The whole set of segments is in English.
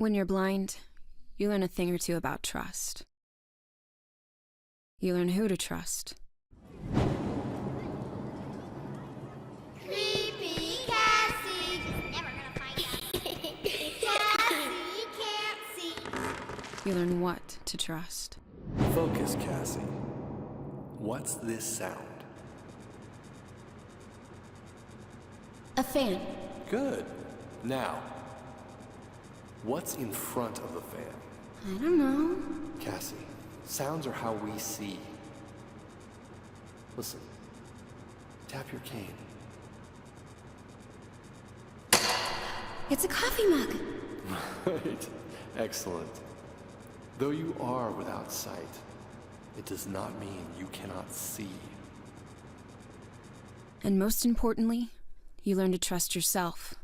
When you're blind, you learn a thing or two about trust. You learn who to trust. Creepy Cassie! Never gonna find out. Cassie can't see. You learn what to trust. Focus, Cassie. What's this sound? A fan. Good. Now, what's in front of the fan? I don't know. Cassie, sounds are how we see. Listen. Tap your cane. It's a coffee mug. Right. Excellent. Though you are without sight, it does not mean you cannot see. And most importantly, you learn to trust yourself.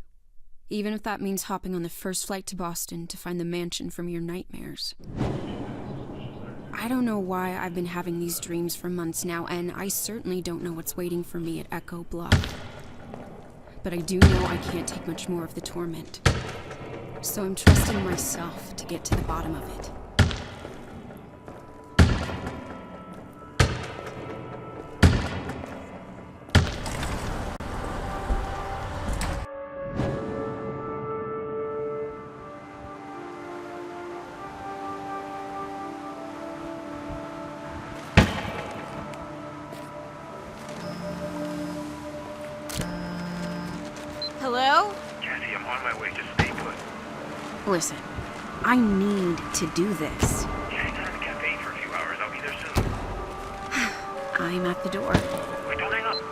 Even if that means hopping on the first flight to Boston to find the mansion from your nightmares. I don't know why I've been having these dreams for months now, and I certainly don't know what's waiting for me at Echo Bluff. But I do know I can't take much more of the torment. So I'm trusting myself to get to the bottom of it. Hello? Cassie, I'm on my way. Just stay put. Listen, I need to do this. Yeah, hang out at the cafe for a few hours. I'll be there soon. I'm at the door. Wait, don't hang up.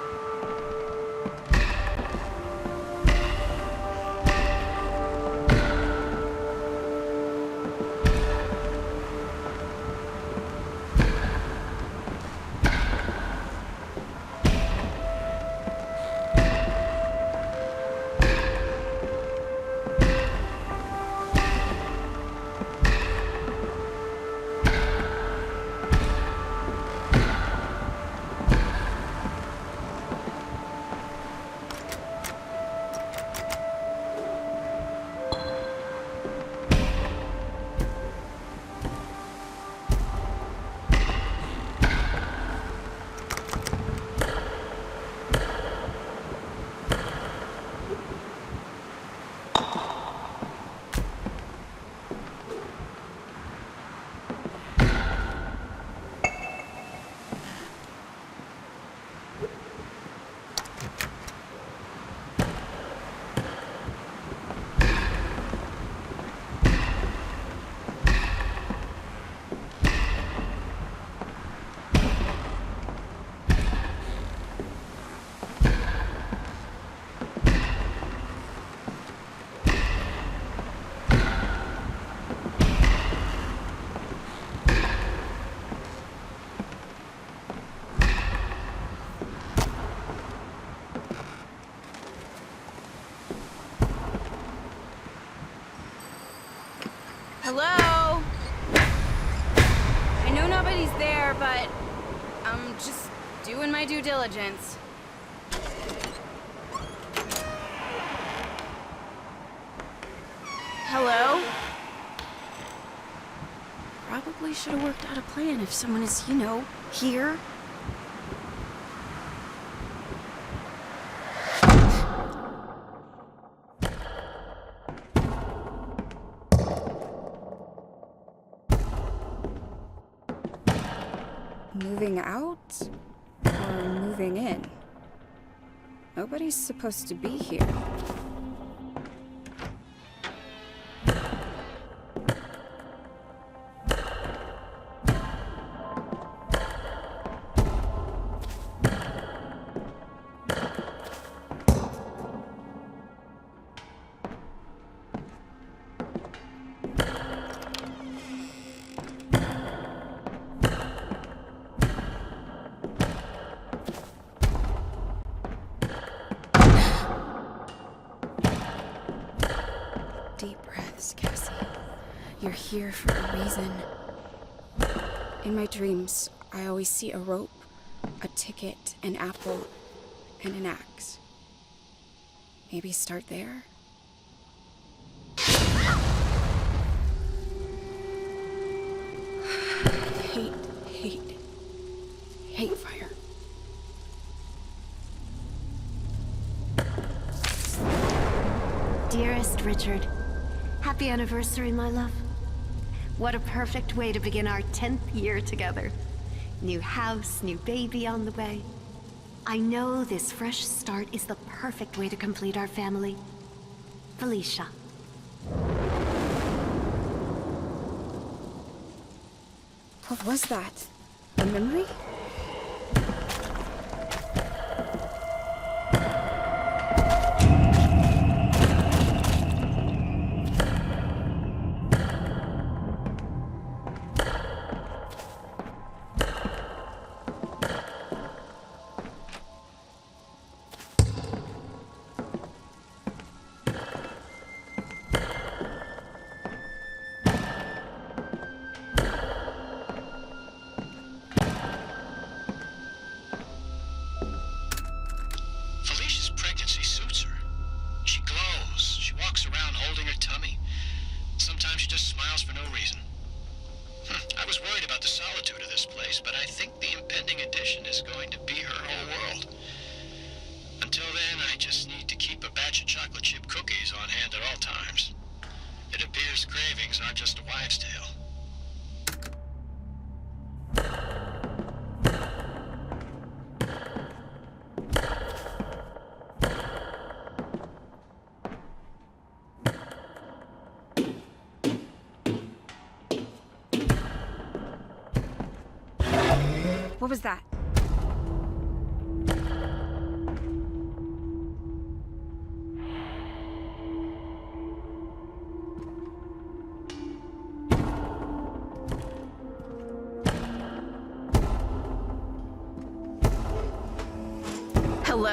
Hello? I know nobody's there, but I'm just doing my due diligence. Hello? Probably should have worked out a plan if someone is, here. Moving out or moving in? Nobody's supposed to be here. Deep breaths, Cassie. You're here for a reason. In my dreams, I always see a rope, a ticket, an apple, and an axe. Maybe start there? hate fire. Dearest Richard, happy anniversary, my love. What a perfect way to begin our 10th year together. New house, new baby on the way. I know this fresh start is the perfect way to complete our family. Felicia. What was that? A memory? Felicia's pregnancy suits her. She glows. She walks around holding her tummy. Sometimes she just smiles for no reason. I was worried about the solitude of this place, but I think the impending addition is going to be her whole world. Until then, I just need to keep a batch of chocolate chip cookies on hand at all times. It appears cravings aren't just a wives' tale. What was that? Hello?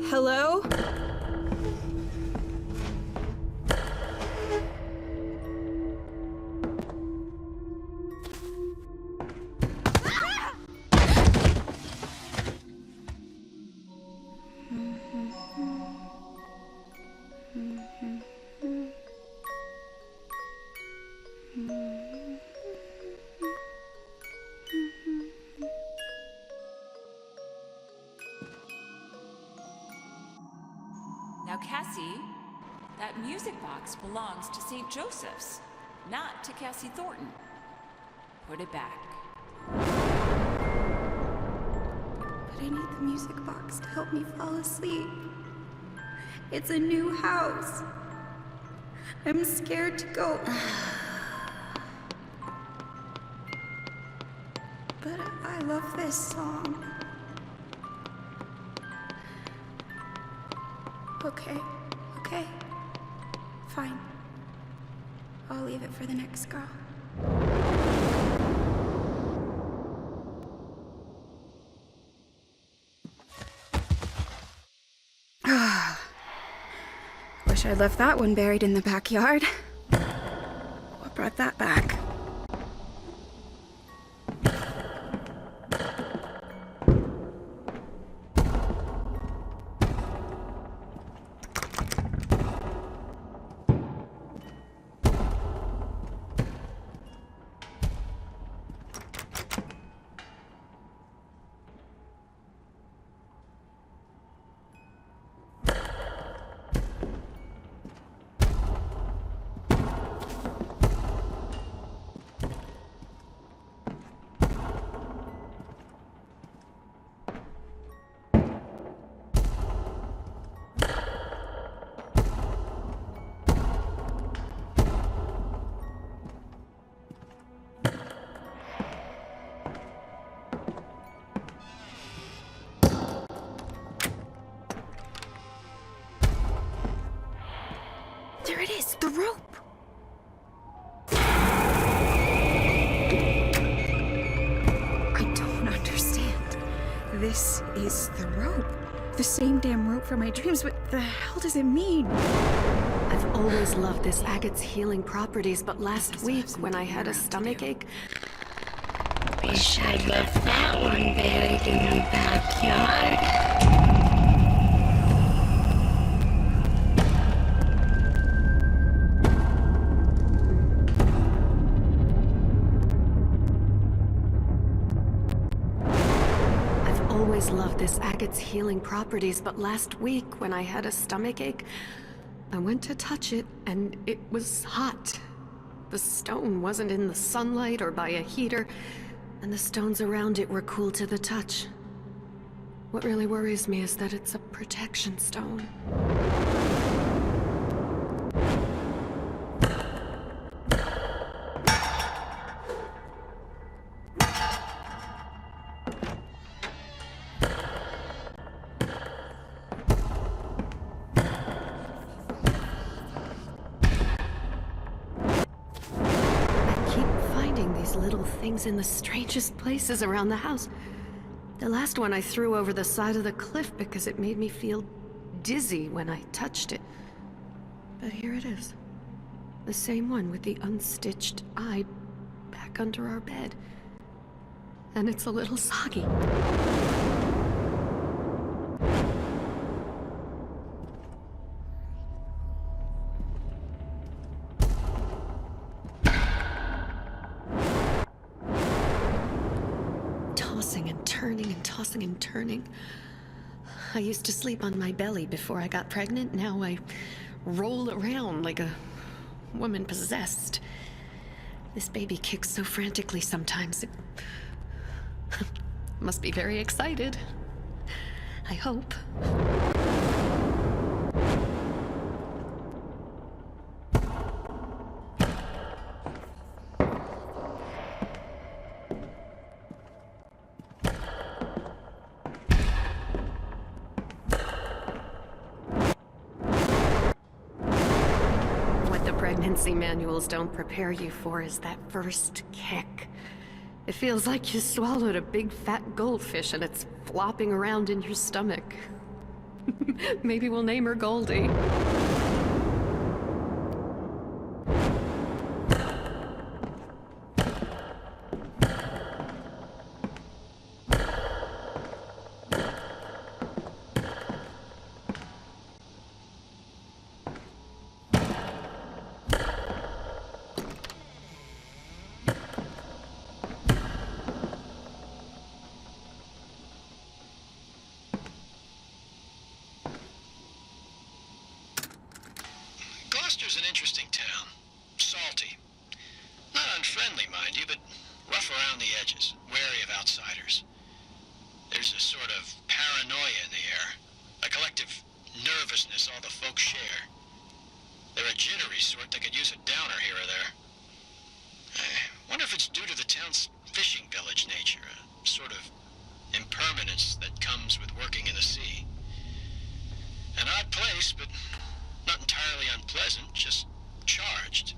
Hello? Now, Cassie, that music box belongs to St. Joseph's, not to Cassie Thornton. Put it back. But I need the music box to help me fall asleep. It's a new house. I'm scared to go. But I love this song. Okay. Fine. I'll leave it for the next girl. Wish I'd left that one buried in the backyard. What brought that back? There it is, the rope! I don't understand. This is the rope. The same damn rope from my dreams, but the hell does it mean? I've always loved this agate's healing properties, but last week when I had a stomachache, Wish I'd left that one buried in the backyard. always loved this agate's healing properties, but last week when I had a stomachache, I went to touch it and it was hot. The stone wasn't in the sunlight or by a heater, and the stones around it were cool to the touch. What really worries me is that it's a protection stone. Things in the strangest places around the house. The last one I threw over the side of the cliff because it made me feel dizzy when I touched it. But here it is. The same one with the unstitched eye back under our bed. And it's a little soggy. Tossing and turning. I used to sleep on my belly before I got pregnant. Now I roll around like a woman possessed. This baby kicks so frantically sometimes. It must be very excited. I hope. Pregnancy manuals don't prepare you for is that first kick. It feels like you swallowed a big fat goldfish and it's flopping around in your stomach. Maybe we'll name her Goldie. Gloucester's an interesting town. Salty. Not unfriendly, mind you, but rough around the edges, wary of outsiders. There's a sort of paranoia in the air, a collective nervousness all the folks share. They're a jittery sort that could use a downer here or there. I wonder if it's due to the town's fishing village nature, a sort of impermanence that comes with working in the sea. An odd place, but not entirely unpleasant, just charged.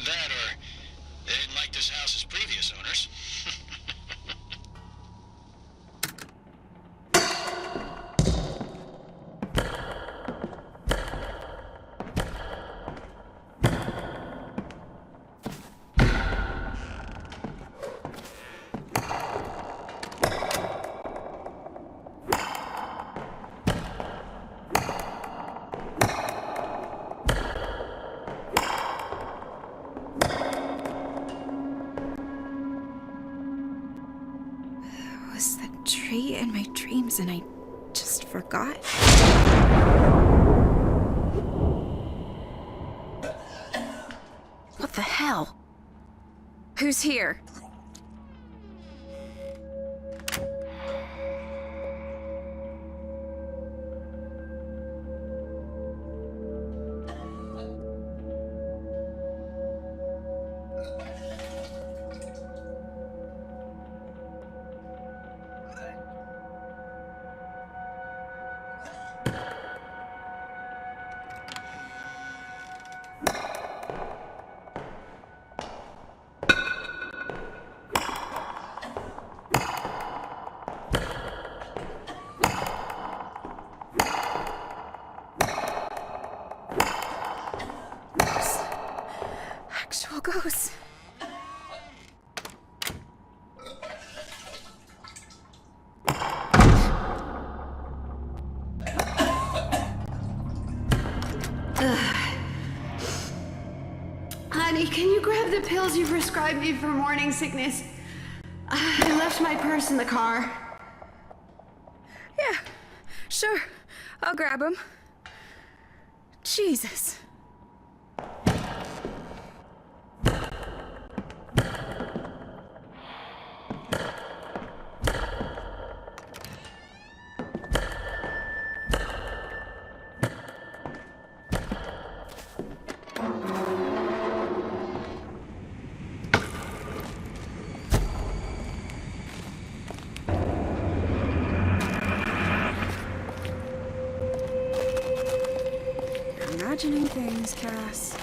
That or they didn't like this house's previous owners. Was the tree in my dreams and I just forgot? What the hell? Who's here? Ghosts. Honey, can you grab the pills you prescribed me for morning sickness? I left my purse in the car. Yeah, sure. I'll grab him. Jesus. Imagining things, Cass.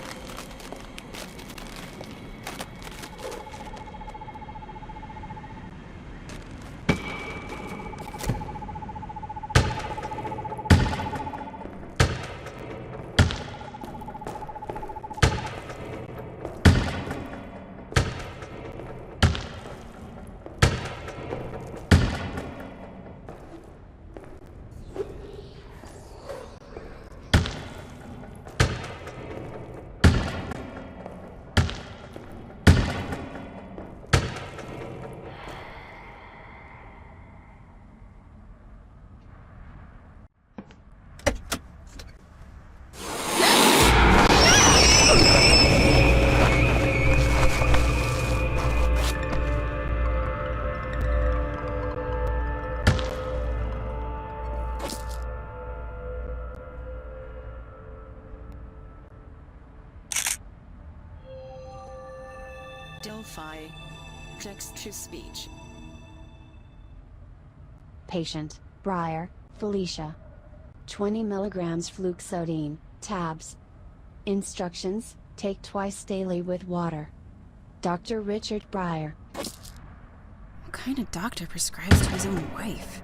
Delphi. Text-to-speech. Patient, Briar, Felicia. 20 milligrams fluoxetine, tabs. Instructions, take twice daily with water. Dr. Richard Briar. What kind of doctor prescribes to his own wife?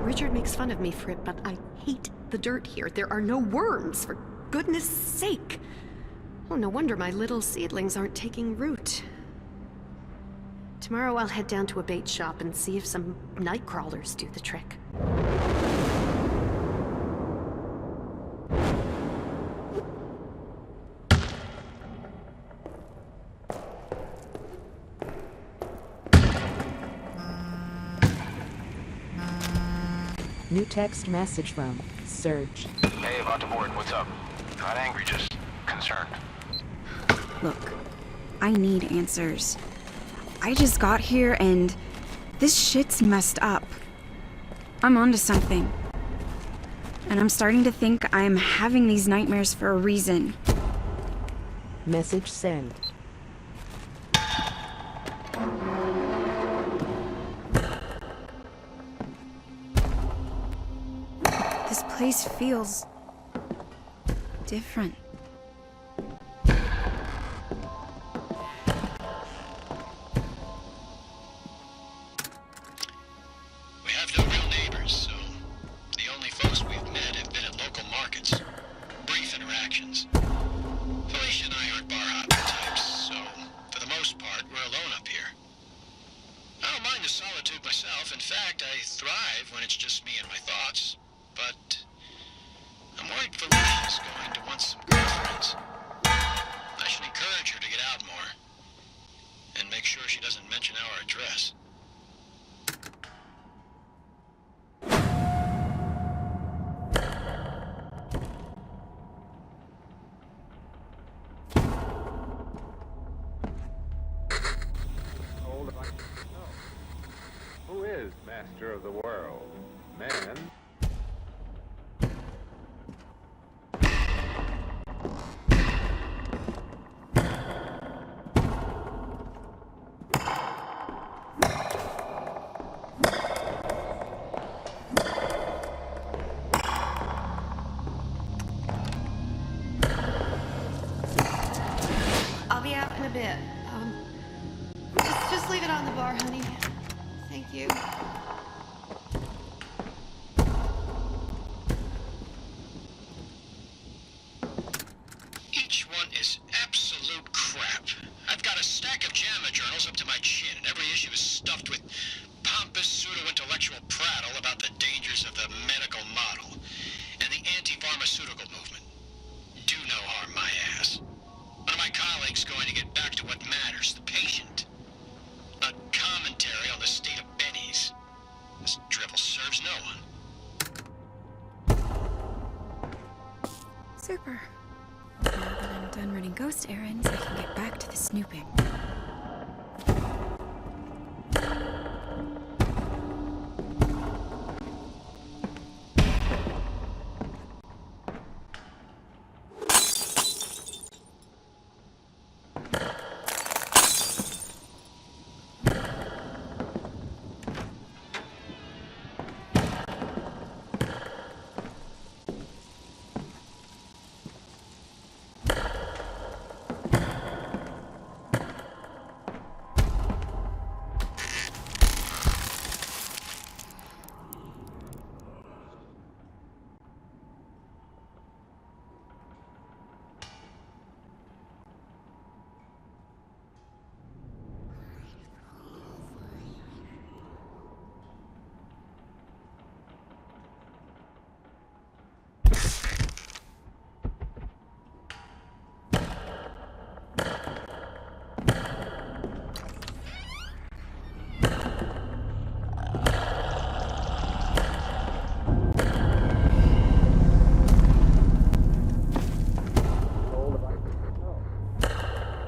Richard makes fun of me for it, but I hate the dirt here. There are no worms, for goodness sake. Oh, no wonder my little seedlings aren't taking root. Tomorrow I'll head down to a bait shop and see if some night crawlers do the trick. New text message from Serge. Hey, about to board. What's up? Not angry, just concerned. Look, I need answers. I just got here and this shit's messed up. I'm onto something. And I'm starting to think I'm having these nightmares for a reason. Message sent. This place feels different. We have no real neighbors, so the only folks we've met have been at local markets. Brief interactions. Felicia and I aren't bar hopping types, so for the most part, we're alone up here. I don't mind the solitude myself. In fact, I thrive when it's just me and my thoughts. But I'm worried Felicia's going to want some girlfriends. I should encourage her to get out more. And make sure she doesn't mention our address. Who is master of the world? Man? I'll be out in a bit. Just leave it on the bar, honey. Thank you. journals up to my chin, and every issue is stuffed with pompous pseudo-intellectual prattle about the dangers of the medical model and the anti-pharmaceutical movement. Do no harm, my ass. One of my colleagues going to get back to what matters, the patient. A commentary on the state of Benny's. This drivel serves no one. Super. Now that I'm done running ghost errands, I can get back to the snooping.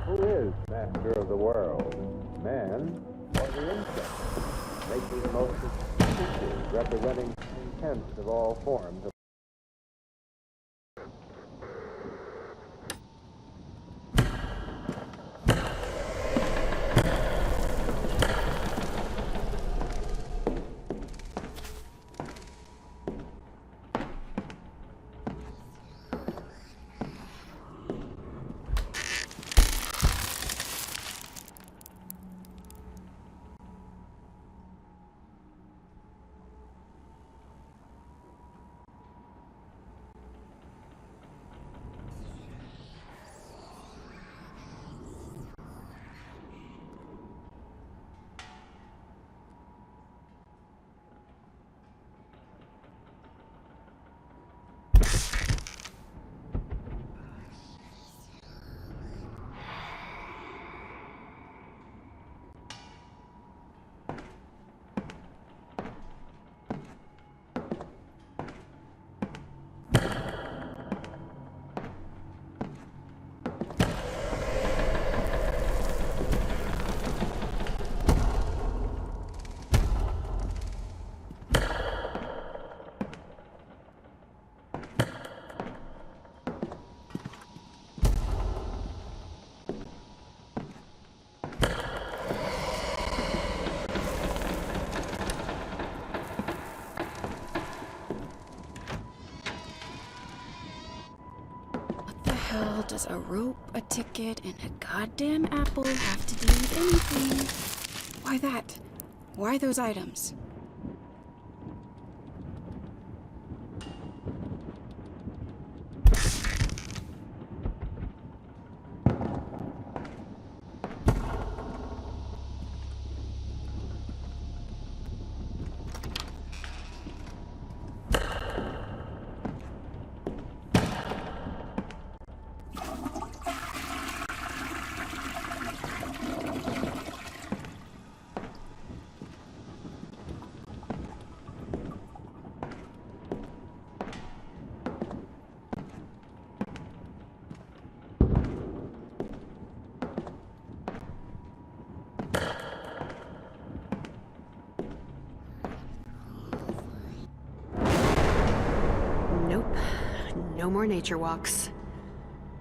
Who is master of the world? Man or the insect? Nature's most species representing intense of all forms of Hell does a rope, a ticket, and a goddamn apple have to do with anything? Why that? Why those items? Nope. No more nature walks.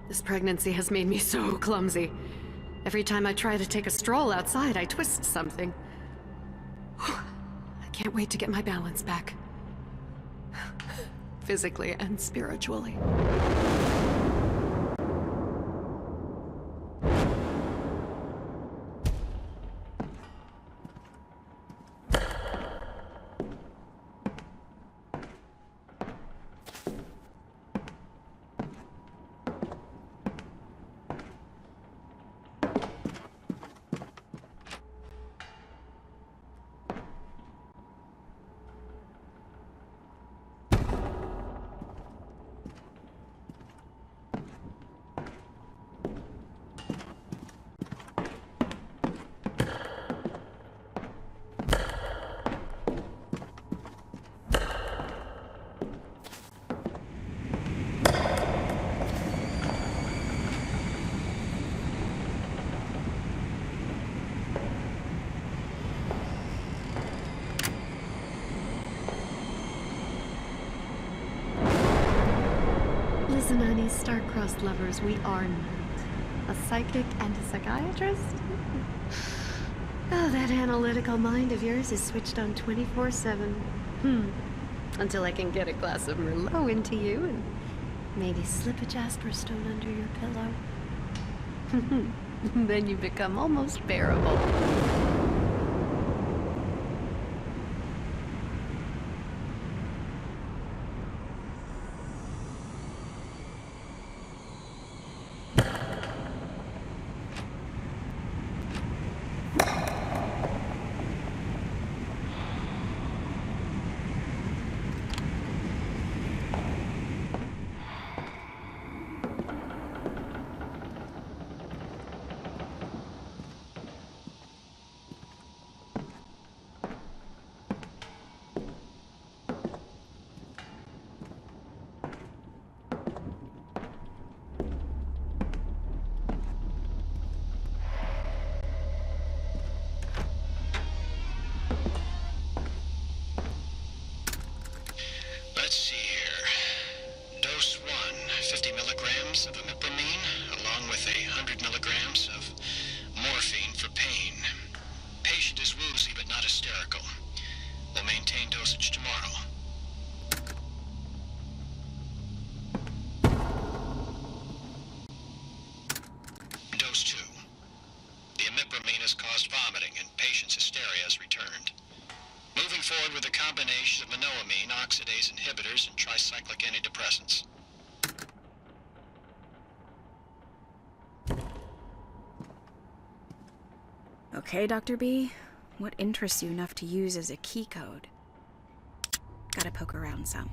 This pregnancy has made me so clumsy. Every time I try to take a stroll outside, I twist something. I can't wait to get my balance back. Physically and spiritually. star-crossed lovers we are not. A psychic and a psychiatrist? Oh, that analytical mind of yours is switched on 24/7. Until I can get a glass of Merlot into you and maybe slip a jasper stone under your pillow. Then you become almost bearable. Let's see here. Dose 1, 50 milligrams of imipramine, along with 100 milligrams of morphine for pain. Patient is woozy but not hysterical. We'll maintain dosage tomorrow. Dose 2. The imipramine has caused vomiting and patient's hysteria has returned. Moving forward with a combination of monoamine, oxidase inhibitors, and tricyclic antidepressants. Okay, Dr. B. What interests you enough to use as a key code? Gotta poke around some.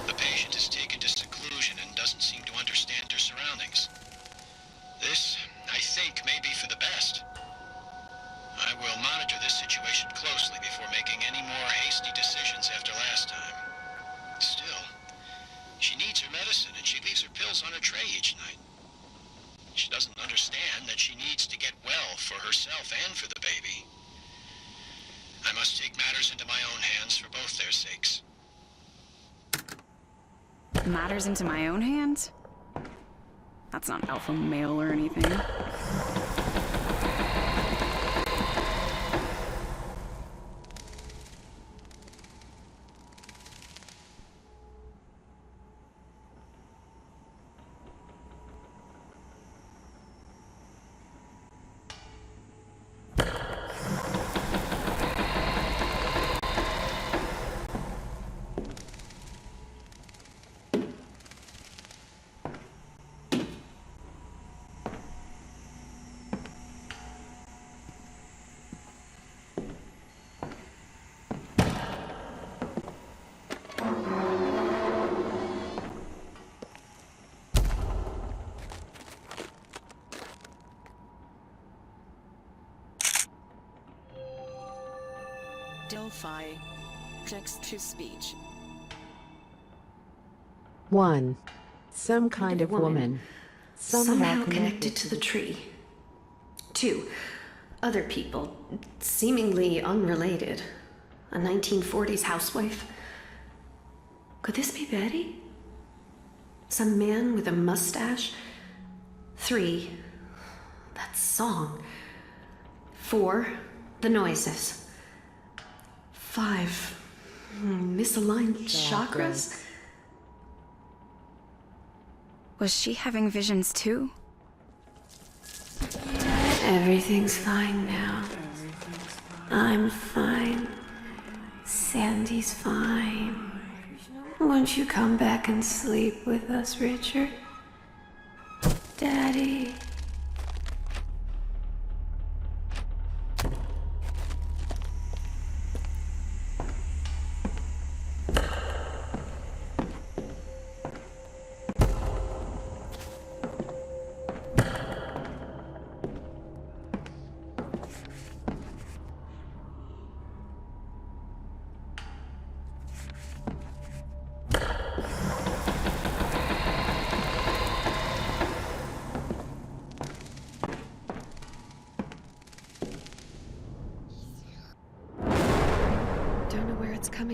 The patient is taken to seclusion and doesn't seem to understand her surroundings. This, I think, may be for the best. I will monitor this situation closely before making any more hasty decisions after last time. Still, she needs her medicine and she leaves her pills on her tray each night. She doesn't understand that she needs to get well for herself and for the baby. I must take matters into my own hands for both their sakes. Matters into my own hands? That's not alpha male or anything. Delphi. Text-to-speech. 1. Some kind of woman. Somehow connected to the tree. 2. Other people, seemingly unrelated. A 1940s housewife. Could this be Betty? Some man with a mustache? 3. That song. 4. The noises. 5. Misaligned chakras? Was she having visions too? Everything's fine now. I'm fine. Sandy's fine. Won't you come back and sleep with us, Richard? Daddy.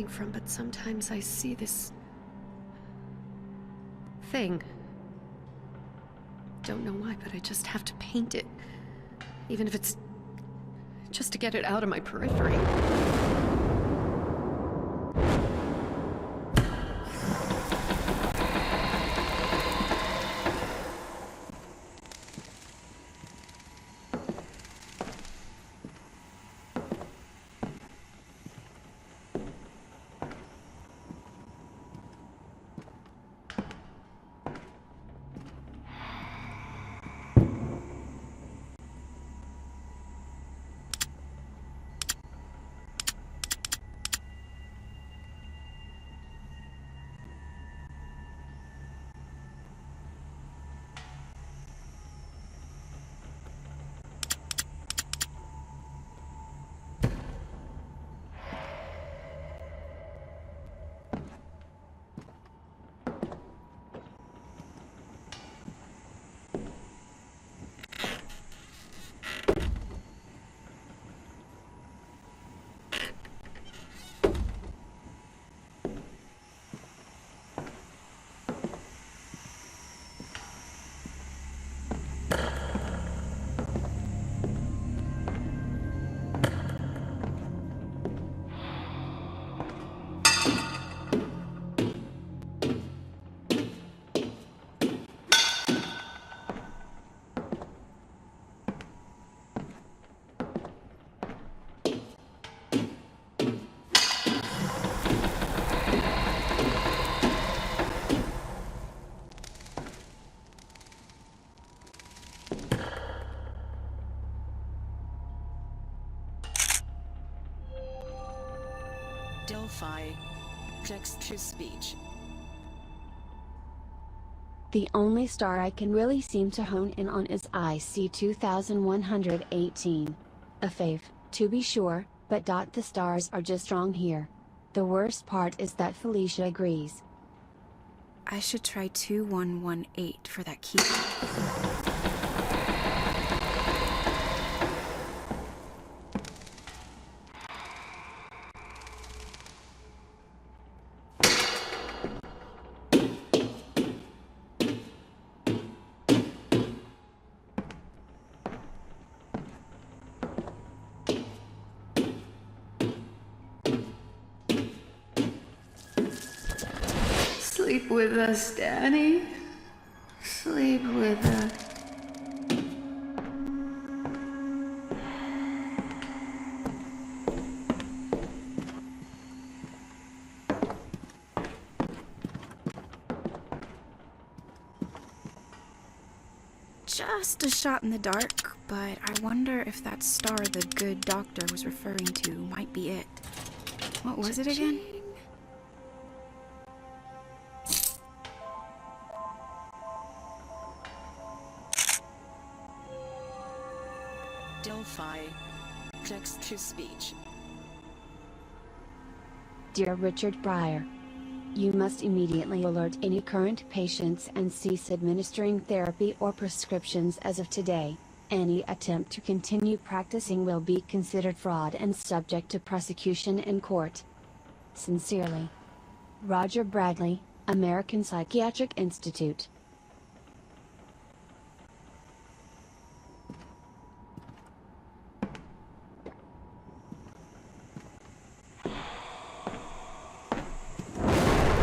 from, but sometimes I see this thing. Don't know why, but I just have to paint it. Even if it's just to get it out of my periphery. Delphi. Text-to-speech. The only star I can really seem to hone in on is IC 2118. A fave, to be sure, but the stars are just wrong here. The worst part is that Felicia agrees. I should try 2118 for that key. Sleep with us, Danny. Sleep with us. Just a shot in the dark, but I wonder if that star the good doctor was referring to might be it. What was it again? Delphi. Text-to-speech. Dear Richard Breyer, you must immediately alert any current patients and cease administering therapy or prescriptions as of today. Any attempt to continue practicing will be considered fraud and subject to prosecution in court. Sincerely, Roger Bradley, American Psychiatric Institute.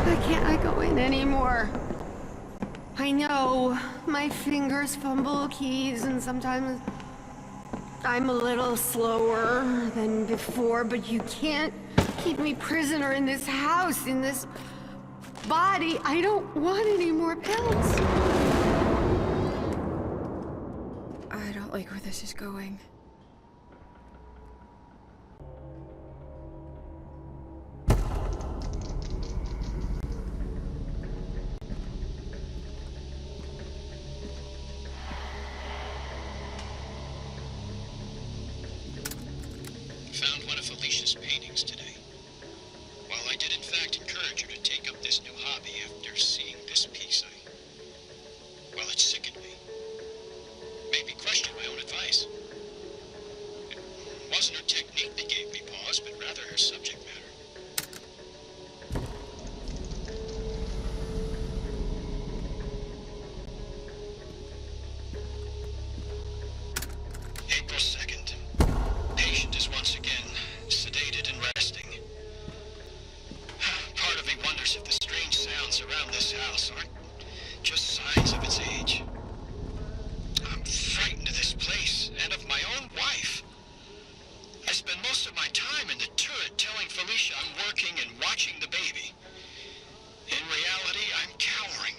Why can't I go in anymore? I know, my fingers fumble keys and sometimes I'm a little slower than before, but you can't keep me prisoner in this house, in this body. I don't want any more pills. I don't like where this is going. Found one of Felicia's paintings today. While I did in fact encourage her to take up this new hobby after seeing this piece, well, it sickened me. Made me question my own advice. It wasn't her technique that gave me pause, but rather her subject matter. spots around this house aren't just signs of its age. I'm frightened of this place and of my own wife. I spend most of my time in the turret telling Felicia I'm working and watching the baby. In reality, I'm cowering.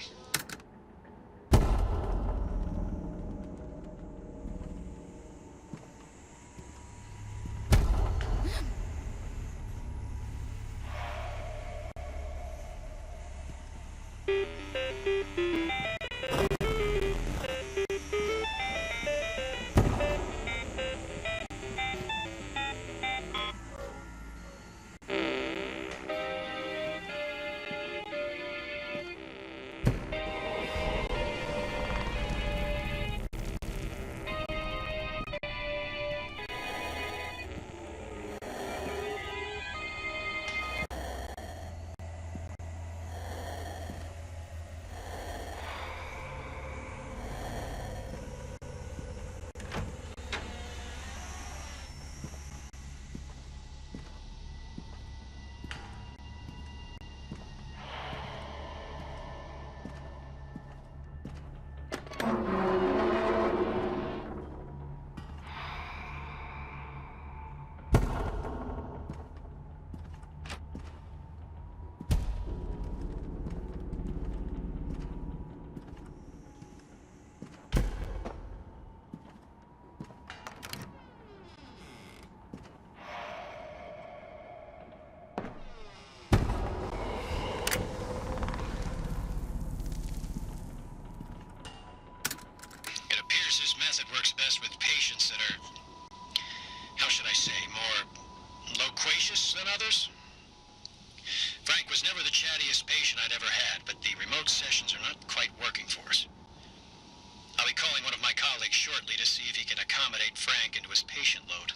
Works best with patients that are, how should I say, more loquacious than others. Frank was never the chattiest patient I'd ever had, but the remote sessions are not quite working for us. I'll be calling one of my colleagues shortly to see if he can accommodate Frank into his patient load.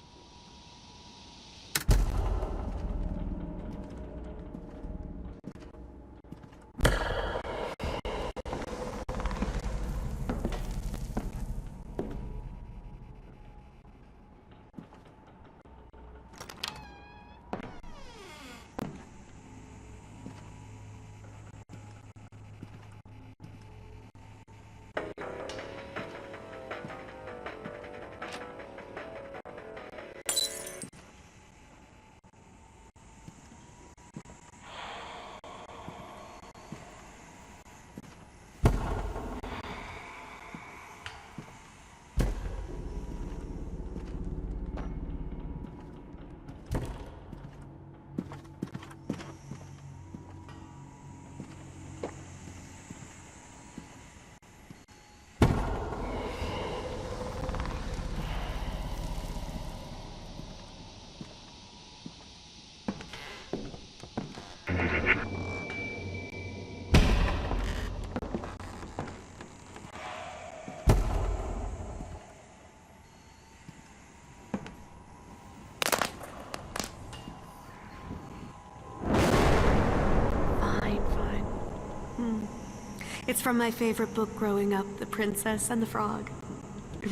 It's from my favorite book growing up, The Princess and the Frog.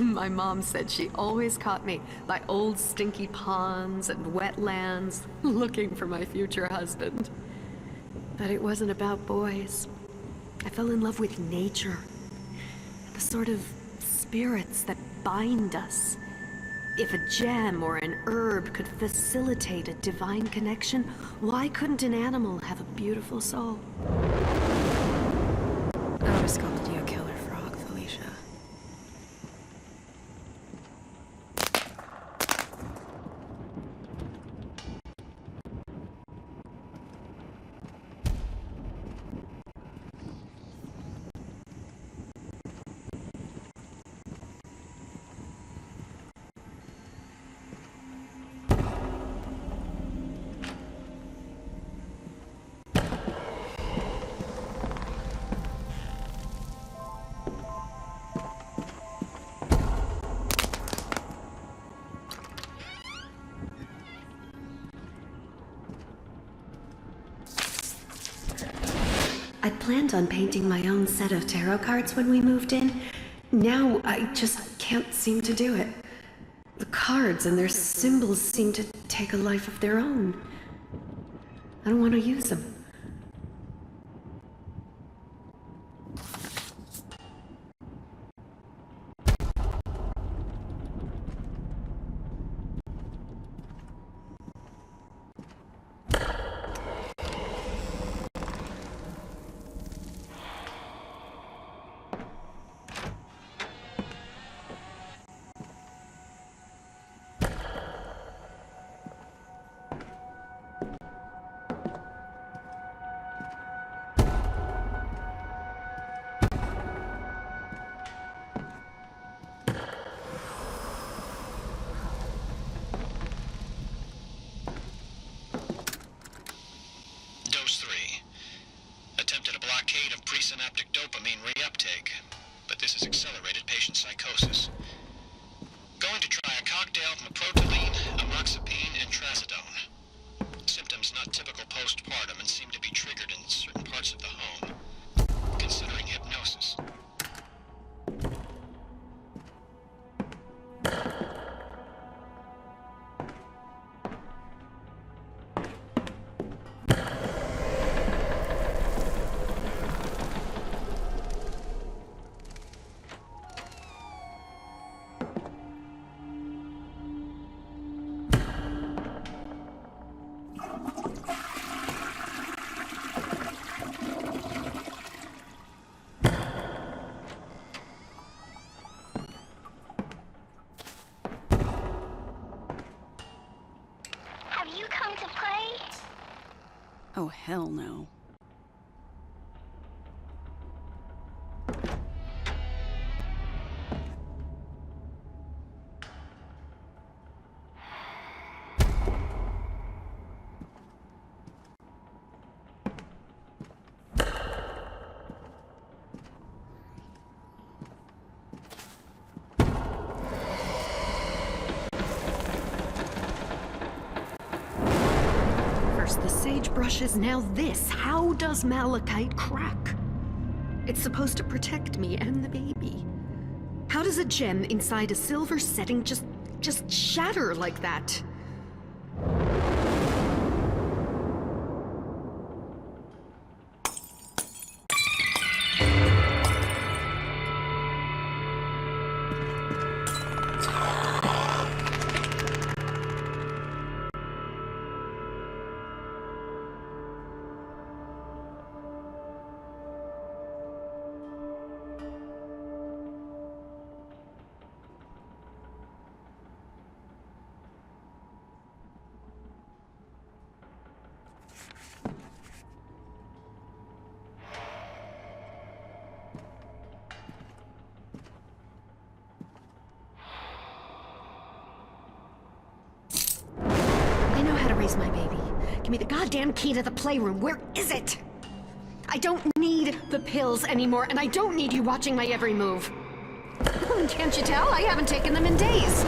My mom said she always caught me by old stinky ponds and wetlands, looking for my future husband. But it wasn't about boys. I fell in love with nature, the sort of spirits that bind us. If a gem or an herb could facilitate a divine connection, why couldn't an animal have a beautiful soul? I always called you a killer frog, Felicia. I planned on painting my own set of tarot cards when we moved in. Now I just can't seem to do it. The cards and their symbols seem to take a life of their own. I don't want to use them. presynaptic dopamine reuptake, but this has accelerated patient psychosis. Going to try a cocktail of meproteline, amoxapine, and trazodone. Symptoms not typical postpartum and seem to be triggered in certain parts of the home. Considering hypnosis. Have you come to play? Oh, hell no. First the sagebrushes, now this. How does malachite crack? It's supposed to protect me and the baby. How does a gem inside a silver setting just shatter like that? I know how to raise my baby. Give me the goddamn key to the playroom. Where is it? I don't need the pills anymore, and I don't need you watching my every move. Can't you tell? I haven't taken them in days.